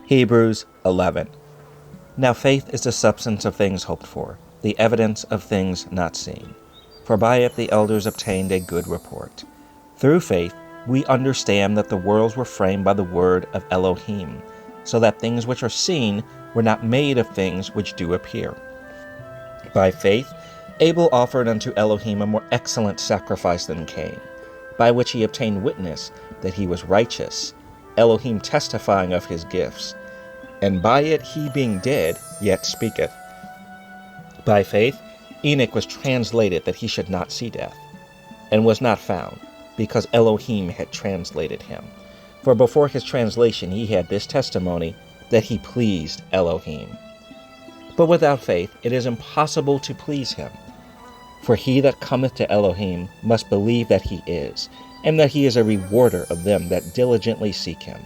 Hebrews 11. Now faith is the substance of things hoped for, the evidence of things not seen. For by it the elders obtained a good report. Through faith we understand that the worlds were framed by the word of Elohim, so that things which are seen were not made of things which do appear. By faith Abel offered unto Elohim a more excellent sacrifice than Cain, by which he obtained witness that he was righteous, Elohim testifying of his gifts. And by it he being dead yet speaketh. By faith Enoch was translated that he should not see death, and was not found, because Elohim had translated him. For before his translation he had this testimony, that he pleased Elohim. But without faith it is impossible to please him. For he that cometh to Elohim must believe that he is, and that he is a rewarder of them that diligently seek him.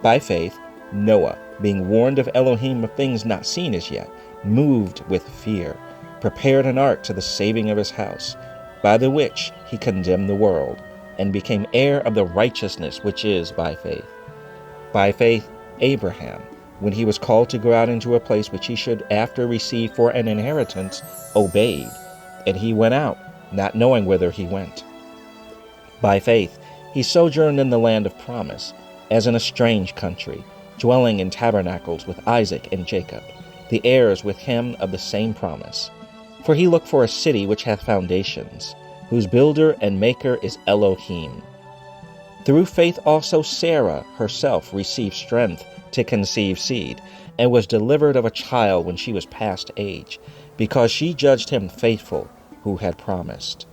By faith Noah, being warned of Elohim of things not seen as yet, moved with fear, prepared an ark to the saving of his house, by the which he condemned the world, and became heir of the righteousness which is by faith. By faith Abraham, when he was called to go out into a place which he should after receive for an inheritance, obeyed, and he went out, not knowing whither he went. By faith he sojourned in the land of promise, as in a strange country, dwelling in tabernacles with Isaac and Jacob, the heirs with him of the same promise. For he looked for a city which hath foundations, whose builder and maker is Elohim. Through faith also Sarah herself received strength to conceive seed, and was delivered of a child when she was past age, because she judged him faithful who had promised.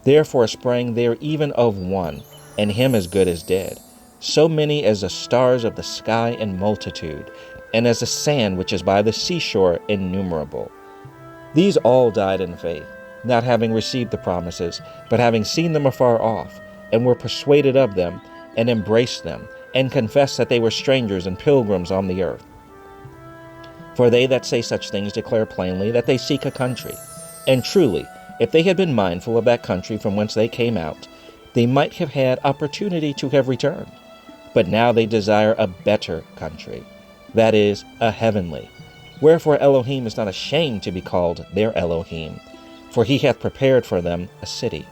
Therefore sprang there even of one, and him as good as dead, so many as the stars of the sky in multitude, and as the sand which is by the seashore innumerable. These all died in faith, not having received the promises, but having seen them afar off, and were persuaded of them, and embraced them, and confessed that they were strangers and pilgrims on the earth. For they that say such things declare plainly that they seek a country. And truly, if they had been mindful of that country from whence they came out, they might have had opportunity to have returned. But now they desire a better country, that is, a heavenly. Wherefore Elohim is not ashamed to be called their Elohim, for he hath prepared for them a city.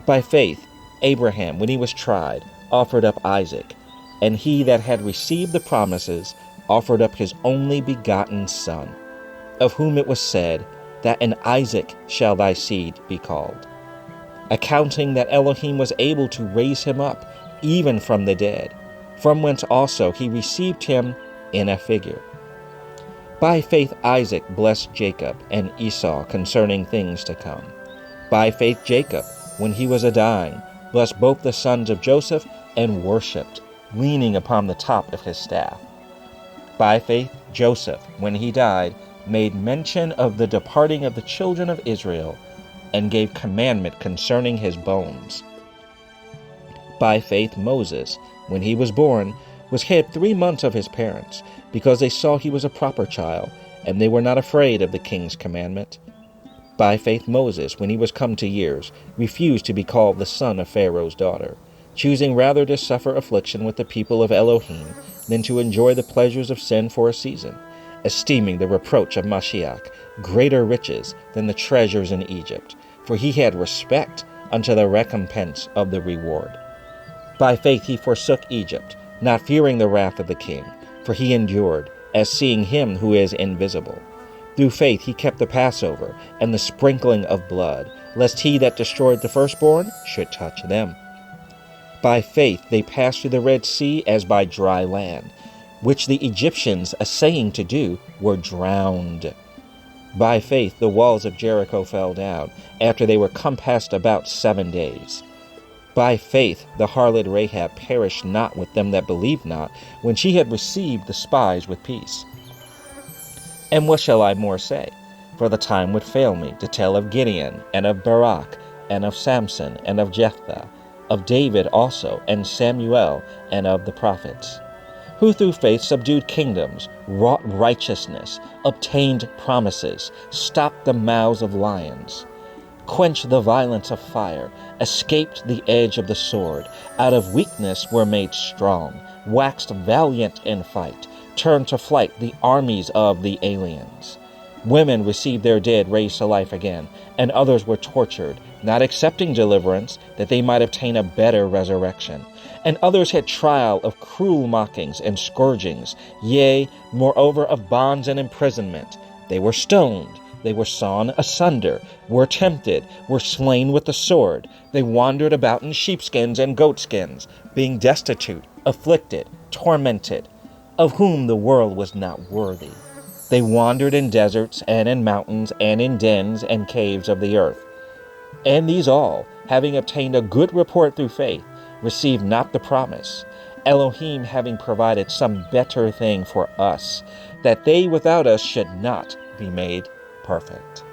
By faith Abraham, when he was tried, offered up Isaac, and he that had received the promises offered up his only begotten son, of whom it was said, that in Isaac shall thy seed be called, accounting that Elohim was able to raise him up even from the dead, from whence also he received him in a figure. By faith Isaac blessed Jacob and Esau concerning things to come. By faith Jacob, when he was a-dying, blessed both the sons of Joseph, and worshipped, leaning upon the top of his staff. By faith Joseph, when he died, made mention of the departing of the children of Israel, and gave commandment concerning his bones. By faith Moses, when he was born, was hid 3 months of his parents, because they saw he was a proper child, and they were not afraid of the king's commandment. By faith Moses, when he was come to years, refused to be called the son of Pharaoh's daughter, choosing rather to suffer affliction with the people of Elohim than to enjoy the pleasures of sin for a season, esteeming the reproach of Mashiach greater riches than the treasures in Egypt, for he had respect unto the recompense of the reward. By faith he forsook Egypt, not fearing the wrath of the king, for he endured, as seeing him who is invisible. Through faith he kept the Passover and the sprinkling of blood, lest he that destroyed the firstborn should touch them. By faith they passed through the Red Sea as by dry land, which the Egyptians, essaying to do, were drowned. By faith the walls of Jericho fell down, after they were compassed about 7 days. By faith the harlot Rahab perished not with them that believed not, when she had received the spies with peace. And what shall I more say? For the time would fail me to tell of Gideon, and of Barak, and of Samson, and of Jephthah, of David also, and Samuel, and of the prophets, who through faith subdued kingdoms, wrought righteousness, obtained promises, stopped the mouths of lions, quenched the violence of fire, escaped the edge of the sword, out of weakness were made strong, waxed valiant in fight, turned to flight the armies of the aliens. Women received their dead raised to life again, and others were tortured, not accepting deliverance that they might obtain a better resurrection. And others had trial of cruel mockings and scourgings, yea, moreover of bonds and imprisonment. They were stoned, they were sawn asunder, were tempted, were slain with the sword. They wandered about in sheepskins and goatskins, being destitute, afflicted, tormented, of whom the world was not worthy. They wandered in deserts and in mountains and in dens and caves of the earth. And these all, having obtained a good report through faith, received not the promise, Elohim having provided some better thing for us, that they without us should not be made perfect.